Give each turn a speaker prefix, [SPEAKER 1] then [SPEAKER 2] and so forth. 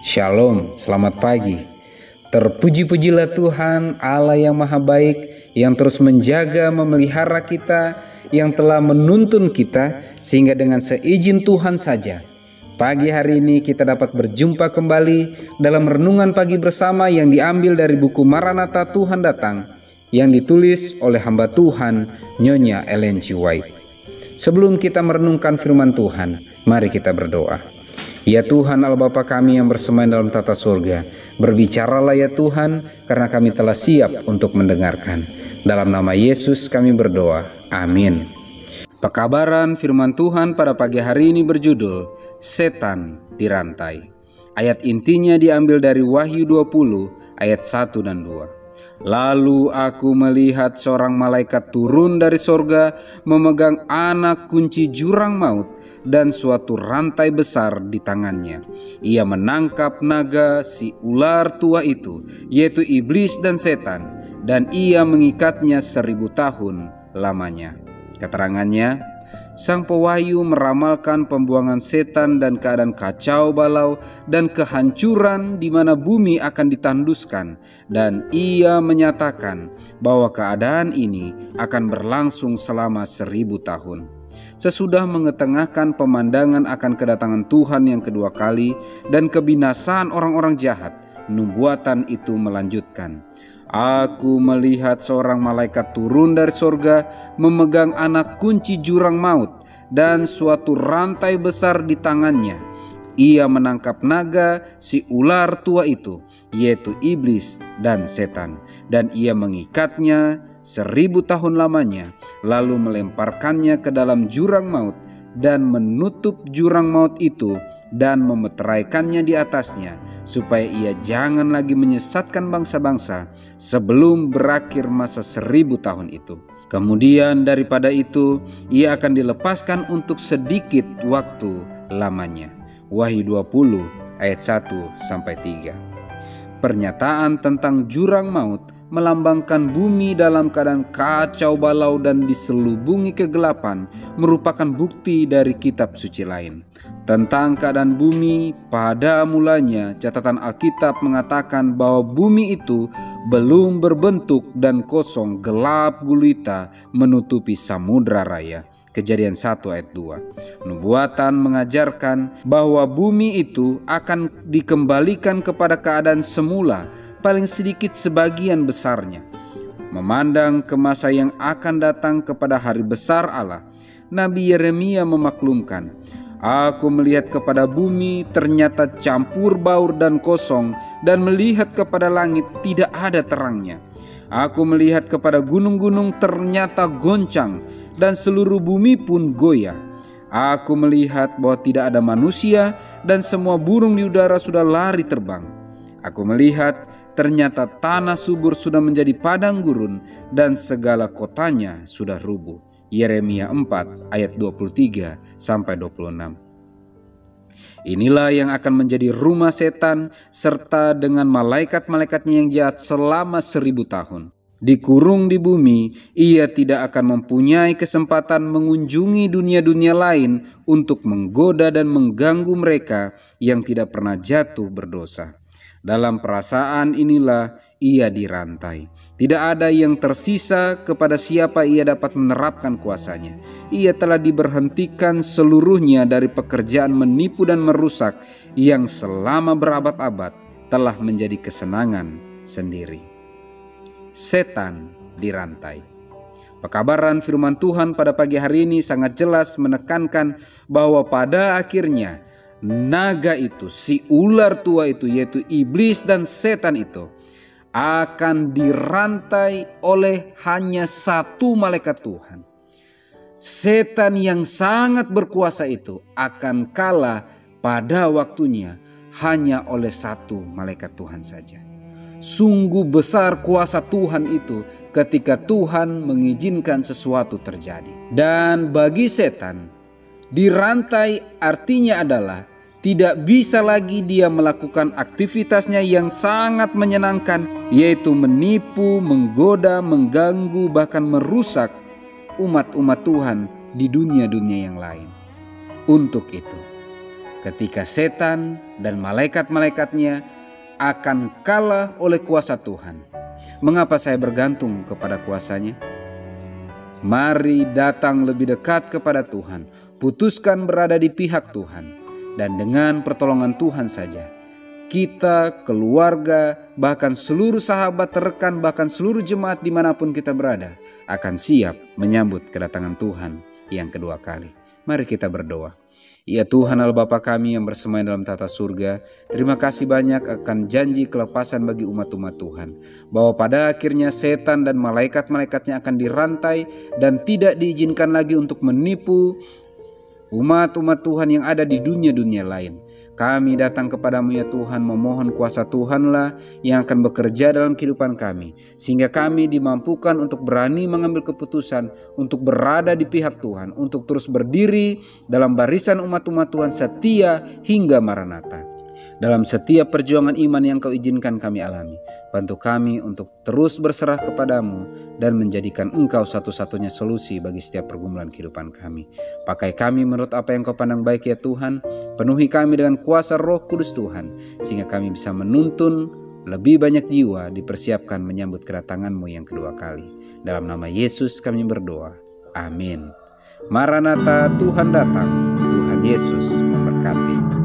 [SPEAKER 1] Shalom, selamat pagi. Terpuji-pujilah Tuhan Allah yang maha baik, yang terus menjaga memelihara kita, yang telah menuntun kita, sehingga dengan seizin Tuhan saja pagi hari ini kita dapat berjumpa kembali dalam renungan pagi bersama yang diambil dari buku Maranatha Tuhan Datang, yang ditulis oleh hamba Tuhan Nyonya Ellen G. White. Sebelum kita merenungkan firman Tuhan, mari kita berdoa. Ya Tuhan Allah Bapa kami yang bersemayam dalam tata surga, berbicaralah ya Tuhan, karena kami telah siap untuk mendengarkan. Dalam nama Yesus kami berdoa, amin. Pekabaran firman Tuhan pada pagi hari ini berjudul Setan Dirantai. Ayat intinya diambil dari Wahyu 20 ayat 1 dan 2. Lalu aku melihat seorang malaikat turun dari sorga, memegang anak kunci jurang maut dan suatu rantai besar di tangannya. Ia menangkap naga, si ular tua itu, yaitu iblis dan setan, dan ia mengikatnya 1000 tahun lamanya. Keterangannya, sang pewahyu meramalkan pembuangan setan dan keadaan kacau balau dan kehancuran di mana bumi akan ditanduskan, dan ia menyatakan bahwa keadaan ini akan berlangsung selama 1000 tahun. Sesudah mengetengahkan pemandangan akan kedatangan Tuhan yang kedua kali dan kebinasaan orang-orang jahat, nubuatan itu melanjutkan. Aku melihat seorang malaikat turun dari sorga, memegang anak kunci jurang maut dan suatu rantai besar di tangannya. Ia menangkap naga, si ular tua itu, yaitu iblis dan setan, dan ia mengikatnya 1000 tahun lamanya, lalu melemparkannya ke dalam jurang maut dan menutup jurang maut itu dan memeteraikannya di atasnya, supaya ia jangan lagi menyesatkan bangsa-bangsa sebelum berakhir masa 1000 tahun itu. Kemudian daripada itu ia akan dilepaskan untuk sedikit waktu lamanya. Wahyu 20 ayat 1-3. Pernyataan tentang jurang maut melambangkan bumi dalam keadaan kacau balau dan diselubungi kegelapan, merupakan bukti dari kitab suci lain. Tentang keadaan bumi, pada mulanya catatan Alkitab mengatakan bahwa bumi itu belum berbentuk dan kosong, gelap gulita menutupi samudra raya. Kejadian 1 ayat 2. Nubuatan mengajarkan bahwa bumi itu akan dikembalikan kepada keadaan semula, paling sedikit sebagian besarnya. Memandang ke masa yang akan datang kepada hari besar Allah, Nabi Yeremia memaklumkan, aku melihat kepada bumi ternyata campur baur dan kosong, dan melihat kepada langit tidak ada terangnya. Aku melihat kepada gunung-gunung ternyata goncang, dan seluruh bumi pun goyah. Aku melihat bahwa tidak ada manusia, dan semua burung di udara sudah lari terbang. Aku melihat ternyata tanah subur sudah menjadi padang gurun, dan segala kotanya sudah rubuh. Yeremia 4 ayat 23-26. Inilah yang akan menjadi rumah setan serta dengan malaikat-malaikatnya yang jahat selama 1000 tahun. Dikurung di bumi, ia tidak akan mempunyai kesempatan mengunjungi dunia-dunia lain untuk menggoda dan mengganggu mereka yang tidak pernah jatuh berdosa. Dalam perasaan inilah ia dirantai. Tidak ada yang tersisa kepada siapa ia dapat menerapkan kuasanya. Ia telah diberhentikan seluruhnya dari pekerjaan menipu dan merusak yang selama berabad-abad telah menjadi kesenangan sendiri. Setan dirantai. Pekabaran firman Tuhan pada pagi hari ini sangat jelas menekankan bahwa pada akhirnya naga itu, si ular tua itu, yaitu iblis dan setan itu, akan dirantai oleh hanya satu malaikat Tuhan. Setan yang sangat berkuasa itu akan kalah pada waktunya hanya oleh satu malaikat Tuhan saja. Sungguh besar kuasa Tuhan itu ketika Tuhan mengizinkan sesuatu terjadi. Dan bagi setan, dirantai artinya adalah tidak bisa lagi dia melakukan aktivitasnya yang sangat menyenangkan, yaitu menipu, menggoda, mengganggu, bahkan merusak umat-umat Tuhan di dunia-dunia yang lain. Untuk itu, ketika setan dan malaikat-malaikatnya akan kalah oleh kuasa Tuhan. Mengapa saya bergantung kepada kuasanya? Mari datang lebih dekat kepada Tuhan, putuskan berada di pihak Tuhan, dan dengan pertolongan Tuhan saja, kita, keluarga, bahkan seluruh sahabat, rekan, bahkan seluruh jemaat dimanapun kita berada, akan siap menyambut kedatangan Tuhan yang kedua kali. Mari kita berdoa. Ya Tuhan Allah Bapa kami yang bersemayam dalam tata surga, terima kasih banyak akan janji kelepasan bagi umat-umat Tuhan, bahwa pada akhirnya setan dan malaikat-malaikatnya akan dirantai dan tidak diizinkan lagi untuk menipu umat-umat Tuhan yang ada di dunia-dunia lain. Kami datang kepadamu ya Tuhan, memohon kuasa Tuhanlah yang akan bekerja dalam kehidupan kami, sehingga kami dimampukan untuk berani mengambil keputusan untuk berada di pihak Tuhan, untuk terus berdiri dalam barisan umat-umat Tuhan setia hingga Maranatha. Dalam setiap perjuangan iman yang Kau izinkan kami alami, bantu kami untuk terus berserah kepadamu dan menjadikan Engkau satu-satunya solusi bagi setiap pergumulan kehidupan kami. Pakai kami menurut apa yang Kau pandang baik ya Tuhan. Penuhi kami dengan kuasa Roh Kudus Tuhan, sehingga kami bisa menuntun lebih banyak jiwa dipersiapkan menyambut kedatangan-Mu yang kedua kali. Dalam nama Yesus kami berdoa. Amin. Maranatha, Tuhan datang. Tuhan Yesus memberkati.